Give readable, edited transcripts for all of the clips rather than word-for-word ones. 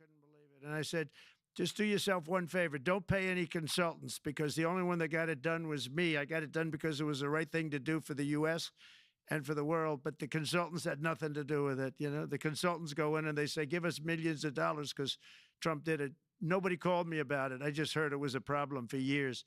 couldn't believe it. And I said, just do yourself one favor. Don't pay any consultants, because the only one that got it done was me. I got it done because it was the right thing to do for the U.S. and for the world. But the consultants had nothing to do with it. You know, the consultants go in and they say, give us millions of dollars because Trump did it. Nobody called me about it. I just heard it was a problem for years.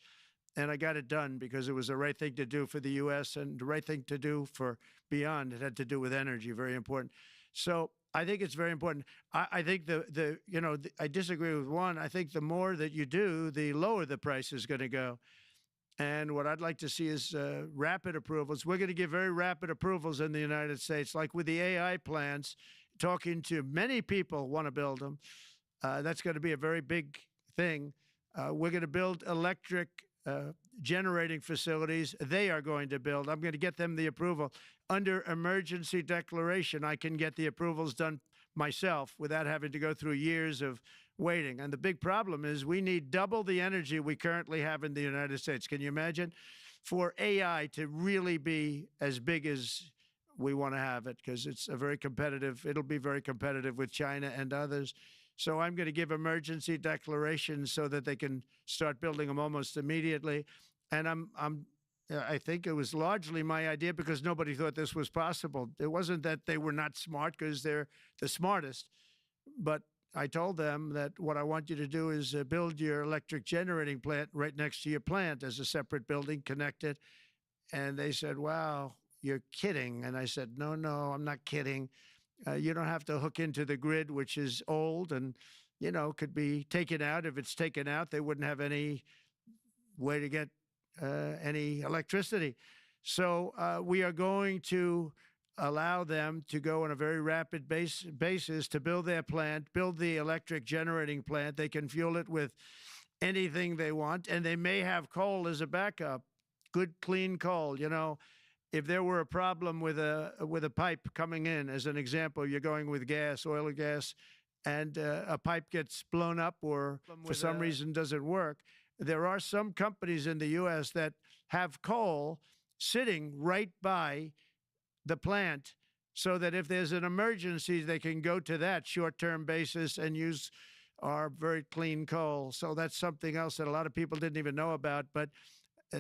And I got it done because it was the right thing to do for the U.S. and the right thing to do for beyond. It had to do with energy, very important. So I think it's very important. I think I disagree with one. I think the more that you do, the lower the price is going to go. And what I'd like to see is rapid approvals. We're going to give very rapid approvals in the United States, like with the AI plants, talking to many people want to build them. That's going to be a very big thing. We're going to build electric generating facilities. They are going to build. I'm going to get them the approval. Under emergency declaration, I can get the approvals done myself without having to go through years of waiting. And the big problem is we need double the energy we currently have in the United States. Can you imagine? For AI to really be as big as we want to have it, because it's a very competitive, it'll be very competitive with China and others. So I'm going to give emergency declarations so that they can start building them almost immediately. And I think it was largely my idea because nobody thought this was possible. It wasn't that they were not smart, because they're the smartest. But I told them that what I want you to do is build your electric generating plant right next to your plant as a separate building, connected. And they said, wow, you're kidding. And I said, no, I'm not kidding. You don't have to hook into the grid, which is old and, could be taken out. If it's taken out, they wouldn't have any way to get any electricity. So we are going to allow them to go on a very rapid basis to build their plant, build the electric generating plant. They can fuel it with anything they want, and they may have coal as a backup, good, clean coal, If there were a problem with a pipe coming in, as an example, you're going with gas, oil or gas, and a pipe gets blown up or for some reason doesn't work. There are some companies in the U.S. that have coal sitting right by the plant so that if there's an emergency, they can go to that short-term basis and use our very clean coal. So that's something else that a lot of people didn't even know about. But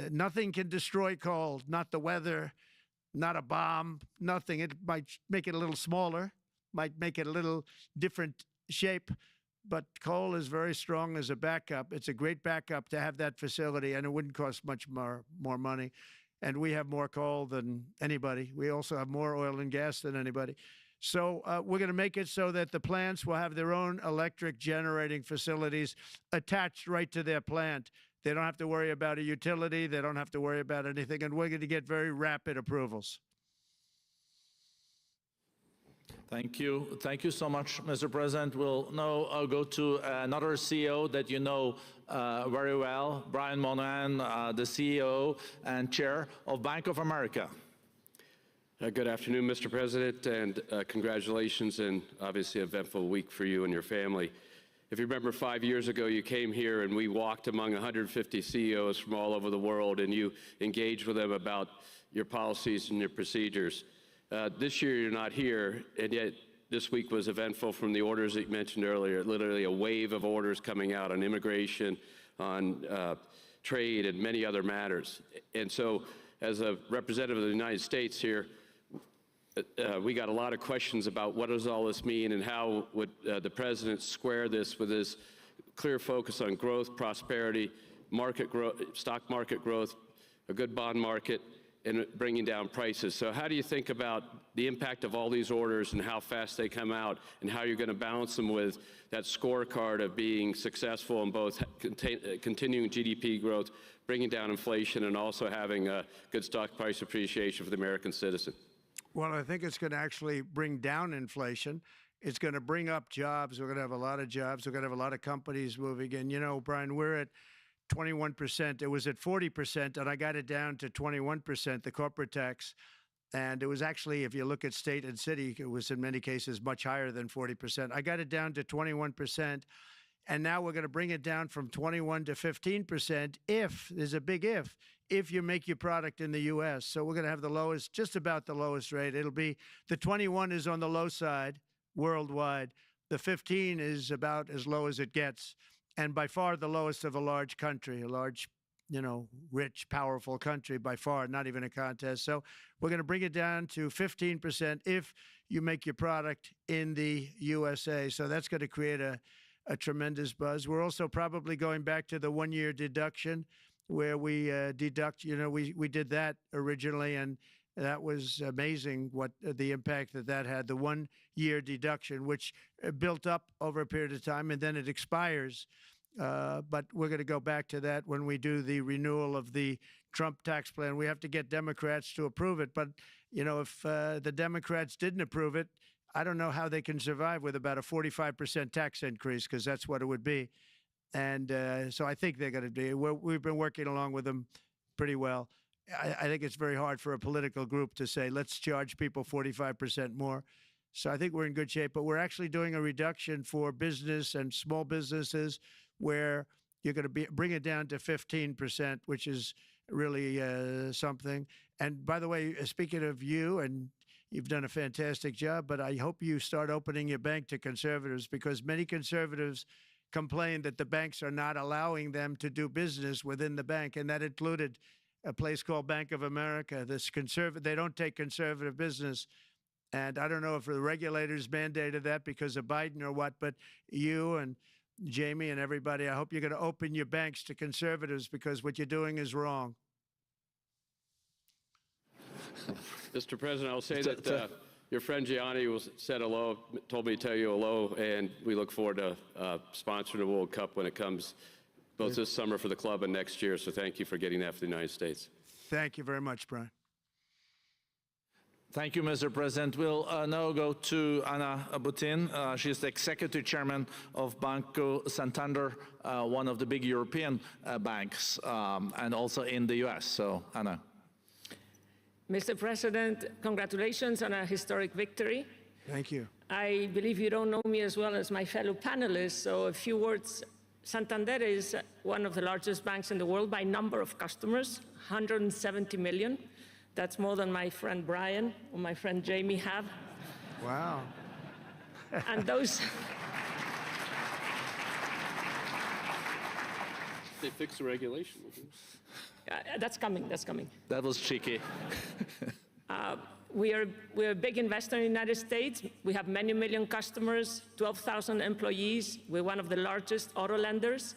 nothing can destroy coal, not the weather, not a bomb, nothing. It might make it a little smaller, might make it a little different shape, but coal is very strong as a backup. It's a great backup to have that facility, and it wouldn't cost much more money. And we have more coal than anybody. We also have more oil and gas than anybody. So we're going to make it so that the plants will have their own electric generating facilities attached right to their plant. They don't have to worry about a utility. They don't have to worry about anything. And we're going to get very rapid approvals. Thank you. Thank you so much, Mr. President. We'll now go to another CEO that you know very well, Brian Moynihan, the CEO and Chair of Bank of America. Good afternoon, Mr. President, and congratulations, and obviously an eventful week for you and your family. If you remember 5 years ago, you came here and we walked among 150 CEOs from all over the world, and you engaged with them about your policies and your procedures. This year, you're not here, and yet this week was eventful from the orders that you mentioned earlier, literally a wave of orders coming out on immigration, on trade, and many other matters. And so, as a representative of the United States here, we got a lot of questions about what does all this mean and how would the president square this with his clear focus on growth, prosperity, market growth, stock market growth, a good bond market, and bringing down prices. So how do you think about the impact of all these orders and how fast they come out, and how you're going to balance them with that scorecard of being successful in both continuing GDP growth, bringing down inflation, and also having a good stock price appreciation for the American citizen? Well, I think it's going to actually bring down inflation. It's going to bring up jobs. We're going to have a lot of jobs. We're going to have a lot of companies moving in. Brian, we're at 21%. It was at 40%, and I got it down to 21%, the corporate tax. And it was actually, if you look at state and city, it was in many cases much higher than 40%. I got it down to 21%. And now we're going to bring it down from 21 to 15% if, there's a big if you make your product in the U.S. So we're going to have the lowest, just about the lowest rate. It'll be, the 21 is on the low side worldwide. the 15 is about as low as it gets, and by far the lowest of a large country, a large, rich, powerful country by far, not even a contest. So we're going to bring it down to 15% if you make your product in the USA. So that's going to create a tremendous buzz. We're also probably going back to the 1-year deduction where we deduct, we did that originally, and that was amazing what the impact that had, the 1-year deduction, which built up over a period of time, and then it expires. But we're going to go back to that when we do the renewal of the Trump tax plan. We have to get Democrats to approve it. But, if the Democrats didn't approve it, I don't know how they can survive with about a 45% tax increase, because that's what it would be. And so I think they're going to do. We've been working along with them pretty well. I think it's very hard for a political group to say, let's charge people 45% more. So I think we're in good shape. But we're actually doing a reduction for business and small businesses where you're going to bring it down to 15%, which is really something. And by the way, speaking of you, and you've done a fantastic job, but I hope you start opening your bank to conservatives, because many conservatives complain that the banks are not allowing them to do business within the bank, and that included a place called Bank of America. They don't take conservative business. And I don't know if the regulators mandated that because of Biden or what, but you and Jamie and everybody, I hope you're going to open your banks to conservatives, because what you're doing is wrong. Mr. President, I'll say that your friend Gianni said hello, told me to tell you hello, and we look forward to sponsoring the World Cup when it comes, both this summer for the club and next year. So thank you for getting that for the United States. Thank you very much, Brian. Thank you, Mr. President. We'll now go to Anna Butin. She's the executive chairman of Banco Santander, one of the big European banks, and also in the U.S. So, Anna. Mr. President, congratulations on a historic victory. Thank you. I believe you don't know me as well as my fellow panelists, so a few words. Santander is one of the largest banks in the world by number of customers, 170 million. That's more than my friend Brian or my friend Jamie have. Wow. And those... They fixed the regulation. That's coming, that's coming. That was cheeky. We're a big investor in the United States. We have many million customers, 12,000 employees. We're one of the largest auto lenders.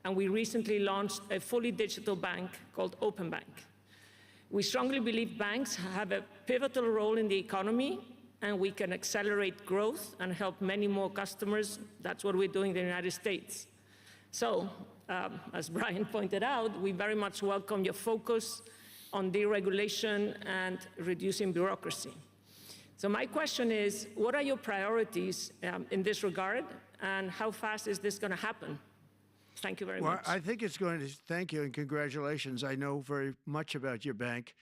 And we recently launched a fully digital bank called Open Bank. We strongly believe banks have a pivotal role in the economy, and we can accelerate growth and help many more customers. That's what we're doing in the United States. So, as Brian pointed out, we very much welcome your focus on deregulation and reducing bureaucracy. So my question is, what are your priorities in this regard, and how fast is this going to happen? Thank you very much. Well, I think it's going to, thank you and congratulations. I know very much about your bank,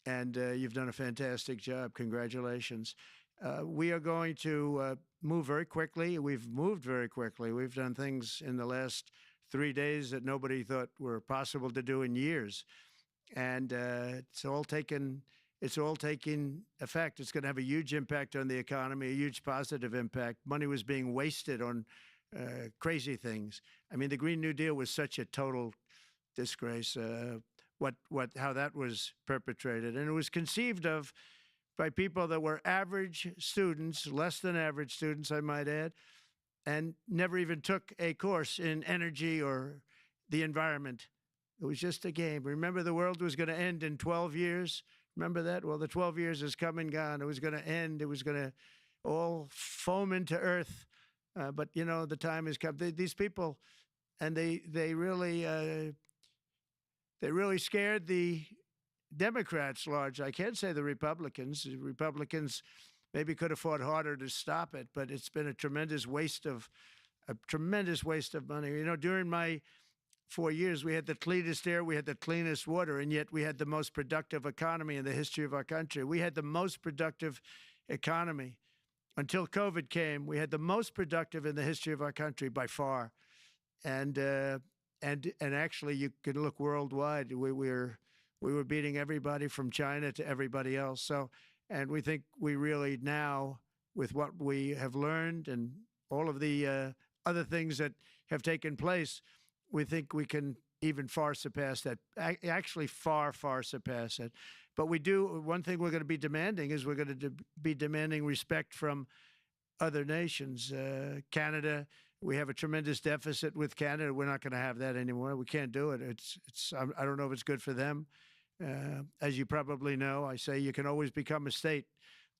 and you've done a fantastic job. Congratulations. We are going to move very quickly. We've moved very quickly. We've done things in the last 3 days that nobody thought were possible to do in years. And it's all taking effect. It's going to have a huge impact on the economy, a huge positive impact. Money was being wasted on crazy things. I mean, the Green New Deal was such a total disgrace, how that was perpetrated. And it was conceived of by people that were average students, less than average students, I might add, and never even took a course in energy or the environment. It was just a game. Remember, the world was going to end in 12 years? Remember that? Well, the 12 years has come and gone. It was going to end. It was going to all foam into earth. But, the time has come. These people, and they really scared the Democrats large. I can't say the Republicans. The Republicans maybe could have fought harder to stop it, but it's been a tremendous waste of money. During my 4 years, we had the cleanest air, we had the cleanest water, and yet we had the most productive economy in the history of our country. We had the most productive economy until COVID came. We had the most productive in the history of our country by far, and actually, you can look worldwide. We were beating everybody from China to everybody else. So, and we think we really now, with what we have learned and all of the other things that have taken place, we think we can even far surpass that. Actually, far, far surpass it. But we do. One thing we're going to be demanding is we're going to be demanding respect from other nations. Canada, we have a tremendous deficit with Canada. We're not going to have that anymore. We can't do it. I don't know if it's good for them. As you probably know, I say you can always become a state.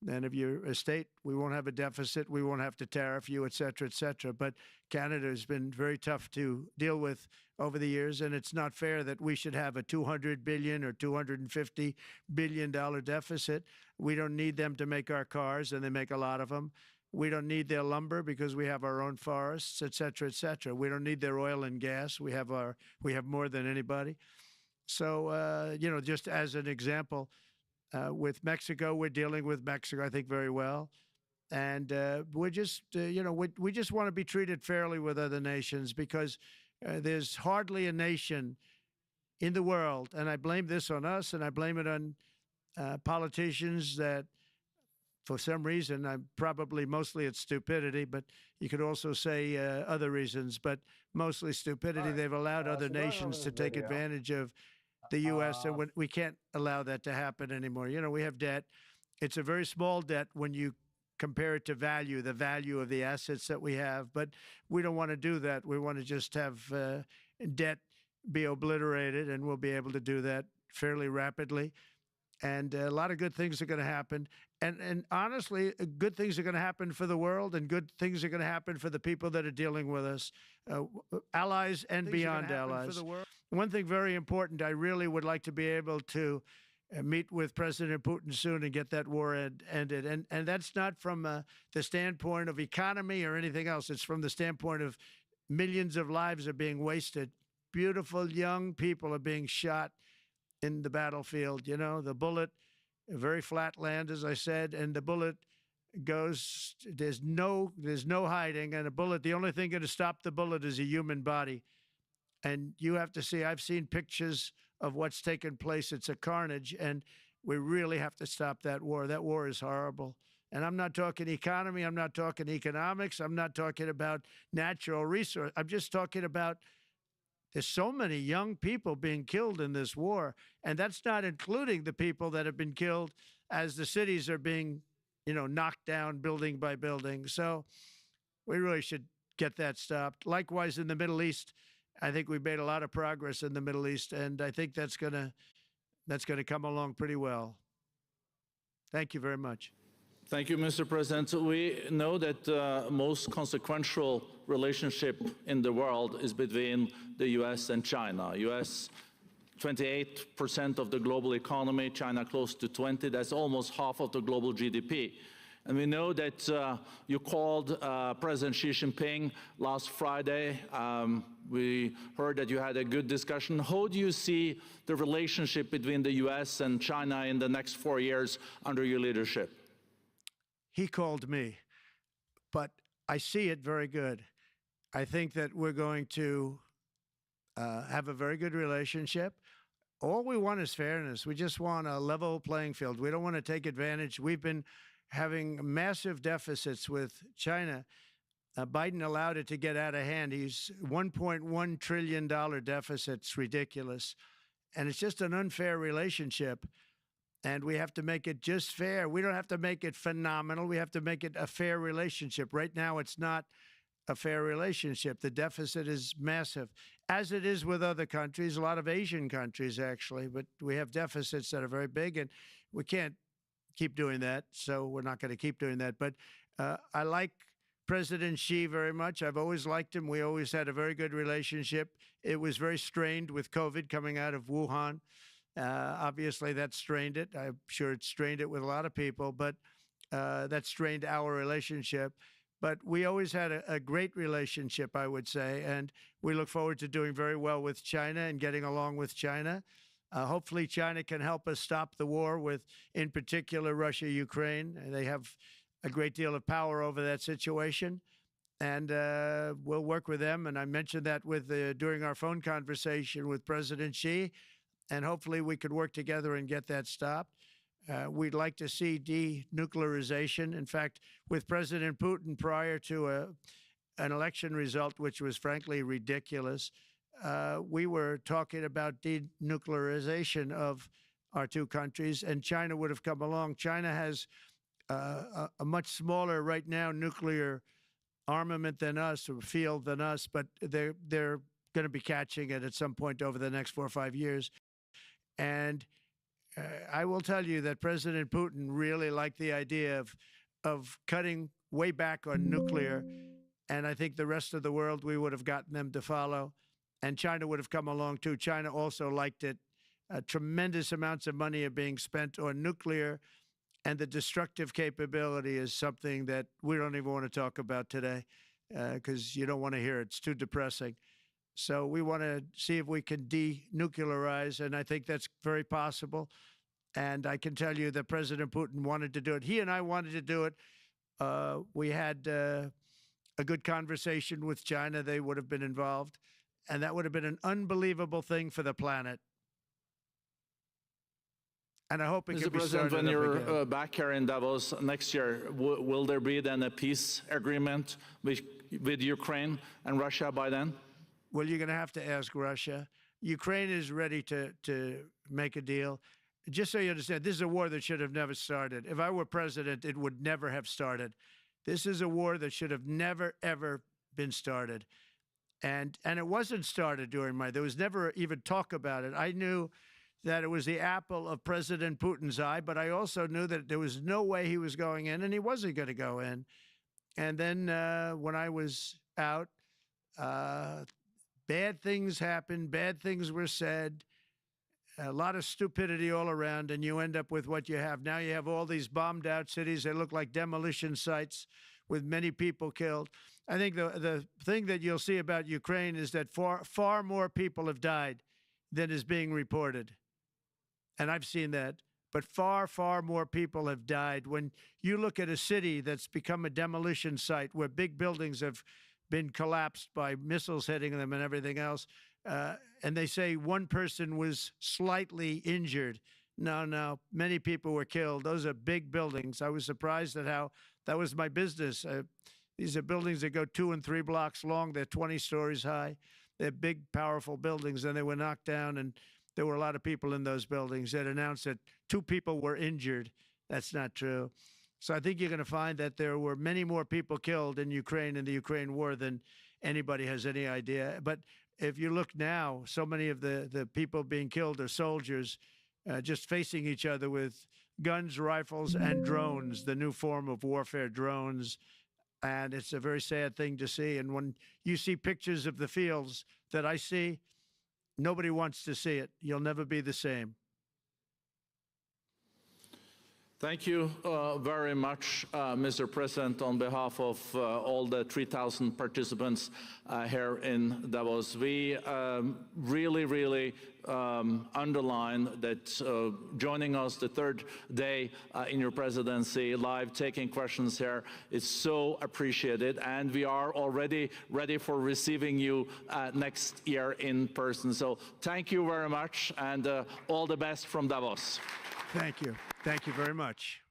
And if you're a state, we won't have a deficit. We won't have to tariff you, et cetera, et cetera. But Canada has been very tough to deal with over the years, and it's not fair that we should have a $200 billion or $250 billion deficit. We don't need them to make our cars, and they make a lot of them. We don't need their lumber because we have our own forests, et cetera, et cetera. We don't need their oil and gas. We have more than anybody. So, just as an example, with Mexico, we're dealing with Mexico, I think, very well. And we're just, we just want to be treated fairly with other nations because there's hardly a nation in the world, and I blame this on us, and I blame it on politicians that, for some reason, mostly it's stupidity, but you could also say other reasons, but mostly stupidity. They've allowed other nations to take advantage of the U.S., and we can't allow that to happen anymore. We have debt. It's a very small debt when you compare it to the value of the assets that we have, but we don't want to do that. We want to just have debt be obliterated, and we'll be able to do that fairly rapidly. And a lot of good things are going to happen. And honestly, good things are going to happen for the world, and good things are going to happen for the people that are dealing with us, allies and beyond allies. One thing very important, I really would like to be able to meet with President Putin soon and get that war ended. And that's not from the standpoint of economy or anything else. It's from the standpoint of millions of lives are being wasted. Beautiful young people are being shot in the battlefield. The bullet, very flat land, as I said, and the bullet goes, there's no hiding. And a bullet, the only thing going to stop the bullet is a human body. And you have to see, I've seen pictures of what's taken place. It's a carnage, and we really have to stop that war. That war is horrible. And I'm not talking economy. I'm not talking economics. I'm not talking about natural resource. I'm just talking about there's so many young people being killed in this war, and that's not including the people that have been killed as the cities are being, knocked down building by building. So we really should get that stopped. Likewise, in the Middle East, I think we've made a lot of progress in the Middle East, and I think that's gonna come along pretty well. Thank you very much. Thank you, Mr. President. We know that the most consequential relationship in the world is between the U.S. and China. U.S. 28% of the global economy, China close to 20. That's almost half of the global GDP. And we know that you called President Xi Jinping last Friday. We heard that you had a good discussion. How do you see the relationship between the U.S. and China in the next 4 years under your leadership? He called me, but I see it very good. I think that we're going to have a very good relationship. All we want is fairness. We just want a level playing field. We don't want to take advantage. We've been having massive deficits with China. Biden allowed it to get out of hand. He's $1.1 trillion deficit. It's ridiculous. And it's just an unfair relationship. And we have to make it just fair. We don't have to make it phenomenal. We have to make it a fair relationship. Right now, it's not a fair relationship. The deficit is massive, as it is with other countries, a lot of Asian countries, actually. But we have deficits that are very big, and we can't keep doing that. So we're not going to keep doing that. But I like President Xi very much. I've always liked him. We always had a very good relationship. It was very strained with COVID coming out of Wuhan. Obviously, that strained it. I'm sure it strained it with a lot of people, but that strained our relationship. But we always had a great relationship, I would say, and we look forward to doing very well with China and getting along with China. Hopefully, China can help us stop the war with, in particular, Russia, Ukraine. They have a great deal of power over that situation, and we'll work with them. And I mentioned that during our phone conversation with President Xi. And hopefully we could work together and get that stopped. We'd like to see denuclearization. In fact, with President Putin, prior to an election result, which was frankly ridiculous, we were talking about denuclearization of our two countries, and China would have come along. China has a much smaller right now nuclear armament than us, or field than us, but they're going to be catching it at some point over the next 4 or 5 years. And I will tell you that President Putin really liked the idea of cutting way back on nuclear, and I think the rest of the world, we would have gotten them to follow, and China would have come along too. China also liked it. Tremendous amounts of money are being spent on nuclear, and the destructive capability is something that we don't even want to talk about today because you don't want to hear it. It's too depressing. So we want to see if we can denuclearize, and I think that's very possible. And I can tell you that President Putin wanted to do it. He and I wanted to do it. We had a good conversation with China. They would have been involved, and that would have been an unbelievable thing for the planet. And I hope it can be President, started when up you're again. back here in Davos next year, will there be then a peace agreement with Ukraine and Russia by then? Well, you're going to have to ask Russia. Ukraine is ready to make a deal. Just so you understand, this is a war that should have never started. If I were president, it would never have started. This is a war that should have never, ever been started. And it wasn't started during there was never even talk about it. I knew that it was the apple of President Putin's eye, but I also knew that there was no way he was going in, and he wasn't going to go in. And then when I was out, bad things happened, bad things were said, a lot of stupidity all around, and you end up with what you have. Now you have all these bombed out cities. They look like demolition sites with many people killed. I think the thing that you'll see about Ukraine is that far more people have died than is being reported. And I've seen that. But far, far more people have died. When you look at a city that's become a demolition site where big buildings have been collapsed by missiles hitting them and everything else, and they say one person was slightly injured. No, many people were killed. Those are big buildings. I was surprised at how that was my business. These are buildings that go 2 and 3 blocks long. They're 20 stories high. They're big, powerful buildings, and they were knocked down, and there were a lot of people in those buildings that announced that 2 people were injured. That's not true. So I think you're going to find that there were many more people killed in Ukraine in the Ukraine war than anybody has any idea. But if you look now, so many of the people being killed are soldiers just facing each other with guns, rifles, and drones, the new form of warfare, drones. And it's a very sad thing to see. And when you see pictures of the fields that I see, nobody wants to see it. You'll never be the same. Thank you very much, Mr. President, on behalf of all the 3,000 participants here in Davos. We really underline that joining us the 3rd day in your presidency, live taking questions here is so appreciated, and we are already ready for receiving you next year in person. So thank you very much, and all the best from Davos. Thank you. Thank you very much.